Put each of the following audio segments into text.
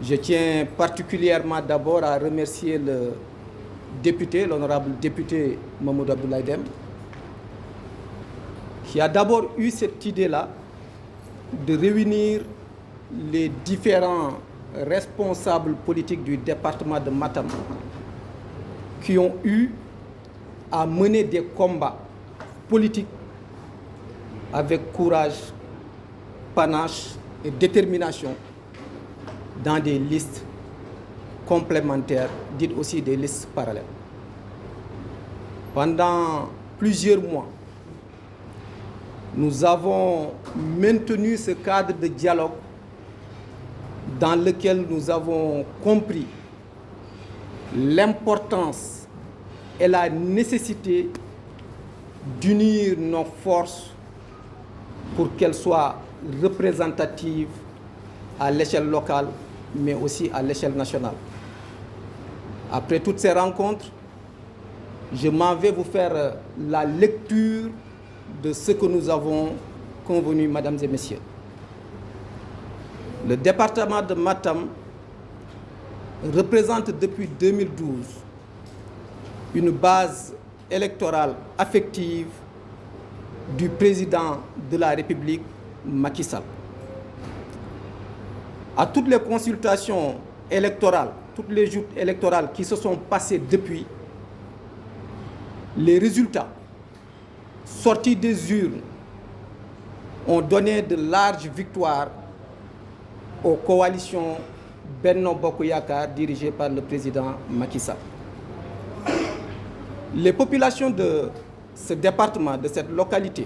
Je tiens particulièrement d'abord à remercier le député, l'honorable député Mamadou Abdoulaye Dème, qui a d'abord eu cette idée-là de réunir les différents responsables politiques du département de Matam qui ont eu à mener des combats politiques avec courage, panache et détermination dans des listes complémentaires, dites aussi des listes parallèles. Pendant plusieurs mois, nous avons maintenu ce cadre de dialogue dans lequel nous avons compris l'importance et la nécessité d'unir nos forces pour qu'elles soient représentatives à l'échelle locale, mais aussi à l'échelle nationale. Après toutes ces rencontres, je m'en vais vous faire la lecture de ce que nous avons convenu, mesdames et messieurs. Le département de Matam représente depuis 2012 une base électorale affective du président de la République, Macky Sall. À toutes les consultations électorales, toutes les joutes électorales qui se sont passées depuis, les résultats sortis des urnes ont donné de larges victoires aux coalitions Benno Bokk Yakaar dirigées par le président Macky Sall. Les populations de ce département, de cette localité,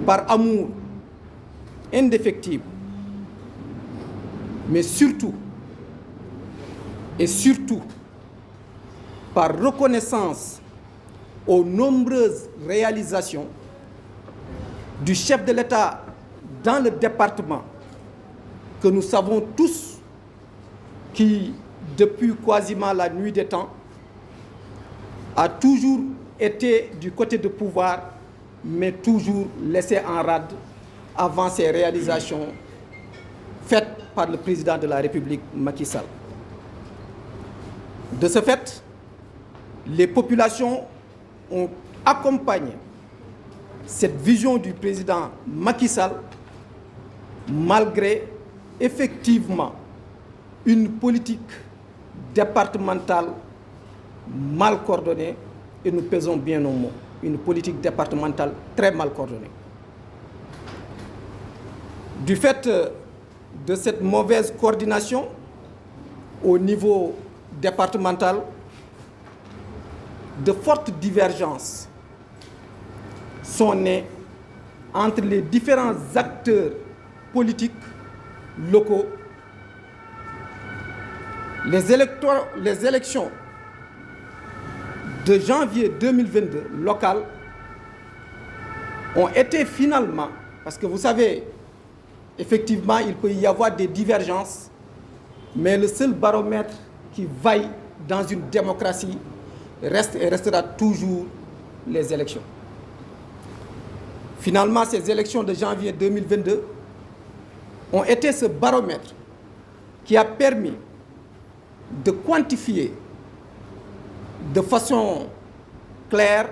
par amour indéfectible, mais surtout par reconnaissance aux nombreuses réalisations du chef de l'État dans le département, que nous savons tous, qui, depuis quasiment la nuit des temps, a toujours été du côté du pouvoir, mais toujours laissé en rade avant ces réalisations faites par le président de la République, Macky Sall. De ce fait, les populations ont accompagné cette vision du président Macky Sall, malgré effectivement une politique départementale mal coordonnée, et nous pesons bien nos mots, une politique départementale très mal coordonnée. Du fait de cette mauvaise coordination au niveau départemental, de fortes divergences sont nées entre les différents acteurs politiques locaux. Les élections de janvier 2022 locales ont été finalement, parce que vous savez, effectivement, il peut y avoir des divergences, mais le seul baromètre qui vaille dans une démocratie reste et restera toujours les élections. Finalement, ces élections de janvier 2022 ont été ce baromètre qui a permis de quantifier de façon claire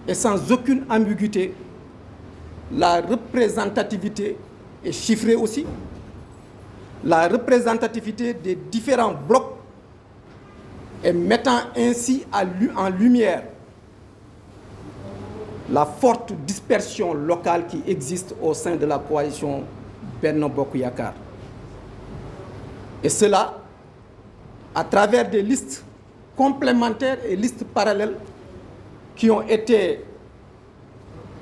et sans aucune ambiguïté la représentativité, et chiffrée aussi, la représentativité des différents blocs, et mettant ainsi en lumière la forte dispersion locale qui existe au sein de la coalition Benno Bokk Yakaar. Et cela à travers des listes complémentaires et listes parallèles qui ont été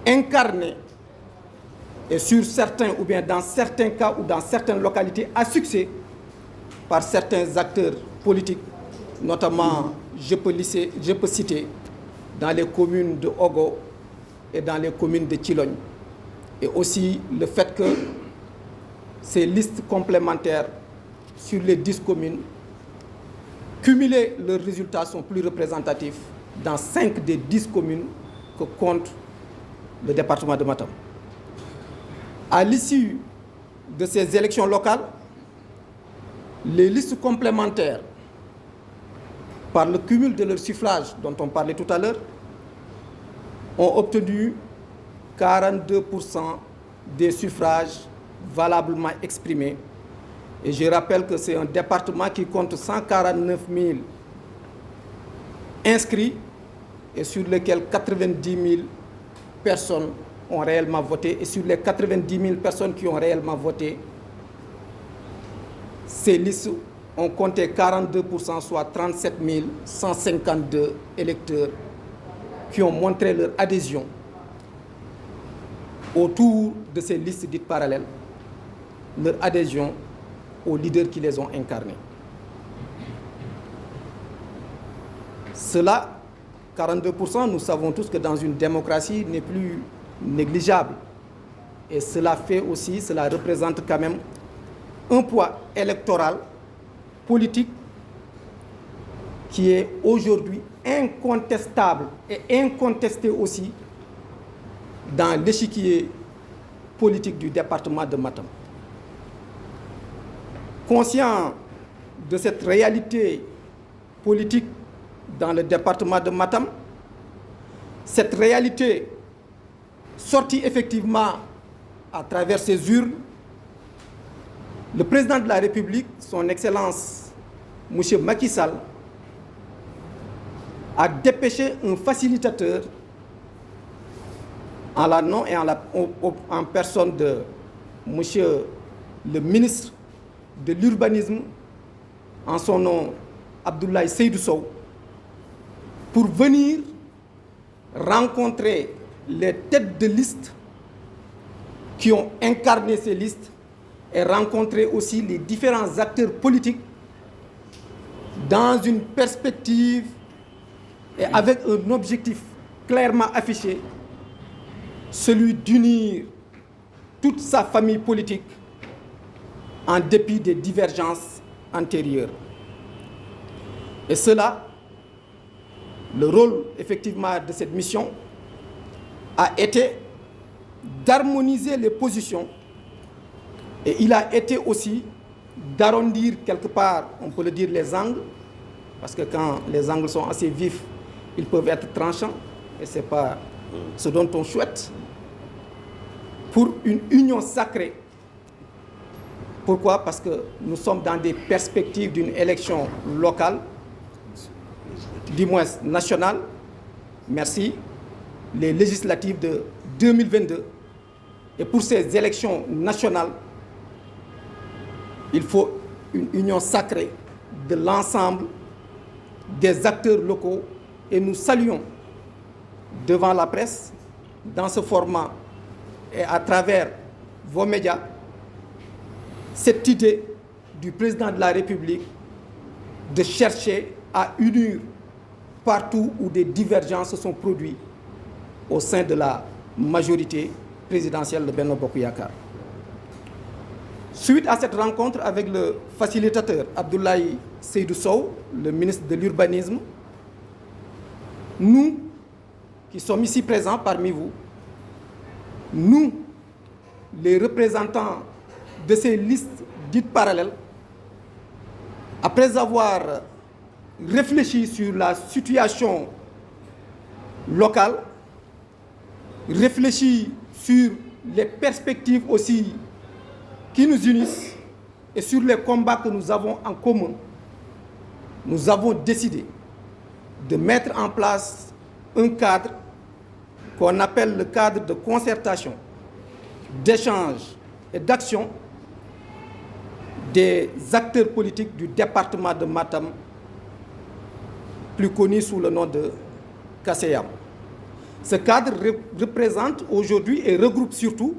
incarnées, et sur certains, ou bien dans certains cas ou dans certaines localités à succès, par certains acteurs politiques, notamment je peux citer dans les communes de Ogo et dans les communes de Thilogne. Et aussi le fait que ces listes complémentaires sur les 10 communes, cumulés, leurs résultats sont plus représentatifs dans 5 des 10 communes que compte le département de Matam. À l'issue de ces élections locales, Les listes complémentaires, par le cumul de leurs suffrages dont on parlait tout à l'heure, ont obtenu 42% des suffrages valablement exprimés. Et je rappelle que c'est un département qui compte 149 000 inscrits et sur lesquels 90 000 personnes ont réellement voté. Et sur les 90 000 personnes qui ont réellement voté, ces listes ont compté 42%, soit 37 152 électeurs qui ont montré leur adhésion autour de ces listes dites parallèles, leur adhésion aux leaders qui les ont incarnés. Cela, 42%, nous savons tous que dans une démocratie n'est plus négligeable. Et cela fait aussi, cela représente quand même un poids électoral, politique, qui est aujourd'hui incontestable et incontesté aussi dans l'échiquier politique du département de Matam. Conscient de cette réalité politique dans le département de Matam, cette réalité sortie effectivement à travers ces urnes, le président de la République, son Excellence M. Macky Sall, a dépêché un facilitateur en la nom et en personne de M. le ministre de l'Urbanisme, en son nom Abdoulaye Seydou Sow, pour venir rencontrer les têtes de liste qui ont incarné ces listes et rencontrer aussi les différents acteurs politiques dans une perspective et avec un objectif clairement affiché, celui d'unir toute sa famille politique en dépit des divergences antérieures. Et cela, le rôle effectivement de cette mission a été d'harmoniser les positions et il a été aussi d'arrondir quelque part, on peut le dire, les angles, parce que quand les angles sont assez vifs, ils peuvent être tranchants et ce n'est pas ce dont on souhaite, pour une union sacrée. Pourquoi? Parce que nous sommes dans des perspectives d'une élection locale, du moins nationale, merci, les législatives de 2022. Et pour ces élections nationales, il faut une union sacrée de l'ensemble des acteurs locaux. Et nous saluons devant la presse, dans ce format et à travers vos médias, cette idée du président de la République de chercher à unir partout où des divergences se sont produites au sein de la majorité présidentielle de Benno Bokk Yakaar. Suite à cette rencontre avec le facilitateur Abdoulaye Seydou Sow, le ministre de l'Urbanisme, nous qui sommes ici présents parmi vous, nous, les représentants de ces listes dites parallèles, après avoir réfléchi sur la situation locale, réfléchi sur les perspectives aussi qui nous unissent et sur les combats que nous avons en commun, nous avons décidé de mettre en place un cadre qu'on appelle le cadre de concertation, d'échange et d'action des acteurs politiques du département de Matam, plus connu sous le nom de CACEAM. Ce cadre représente aujourd'hui et regroupe surtout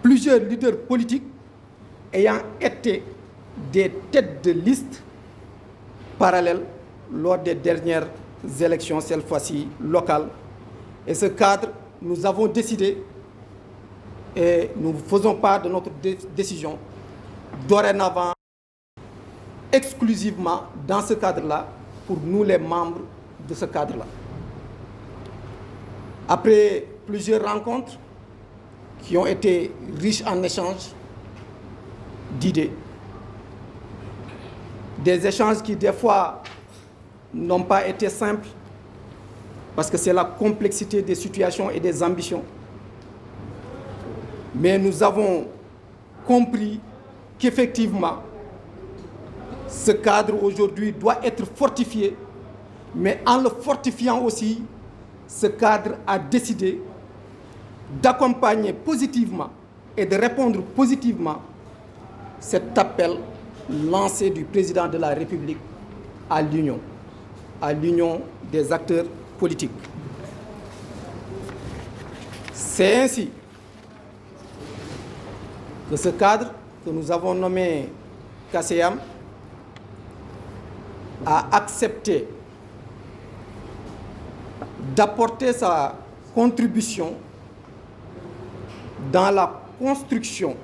plusieurs leaders politiques ayant été des têtes de liste parallèles lors des dernières élections, cette fois-ci locales. Et ce cadre, nous avons décidé, et nous faisons part de notre décision, dorénavant, exclusivement dans ce cadre-là, pour nous les membres de ce cadre-là. Après plusieurs rencontres qui ont été riches en échanges d'idées, Des échanges qui, des fois, n'ont pas été simples, parce que c'est la complexité des situations et des ambitions. Mais nous avons compris qu'effectivement, ce cadre aujourd'hui doit être fortifié, mais en le fortifiant aussi, ce cadre a décidé d'accompagner positivement et de répondre positivement cet appel lancé du président de la République à l'union des acteurs politiques. C'est ainsi que ce cadre que nous avons nommé CACEAM a accepté d'apporter sa contribution dans la construction,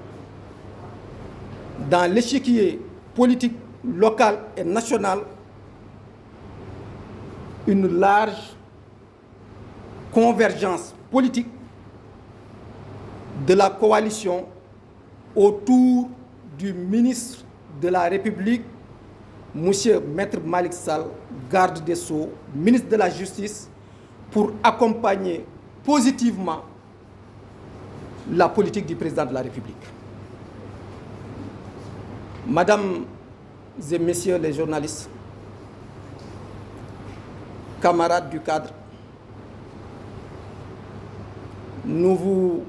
dans l'échiquier politique local et national, une large convergence politique de la coalition autour du ministre de la République, M. Maître Malick Sall, garde des Sceaux, ministre de la Justice, pour accompagner positivement la politique du président de la République. Mesdames et messieurs les journalistes, camarades du cadre, nous vous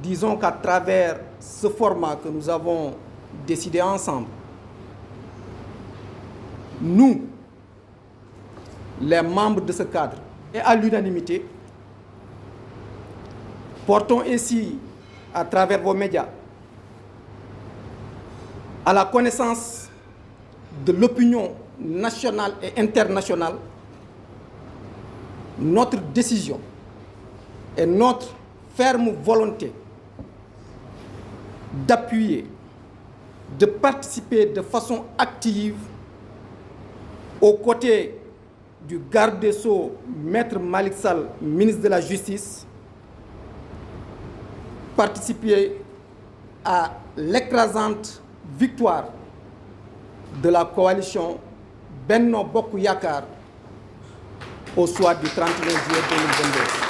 disons qu'à travers ce format que nous avons décidé ensemble, nous, les membres de ce cadre, et à l'unanimité, portons ici, à travers vos médias, à la connaissance de l'opinion nationale et internationale, notre décision et notre ferme volonté d'appuyer, de participer de façon active aux côtés du garde des Sceaux, Maître Malick Sall, ministre de la Justice, participer à l'écrasante victoire de la coalition Benno Bokk Yakaar au soir du 31 juillet 2022.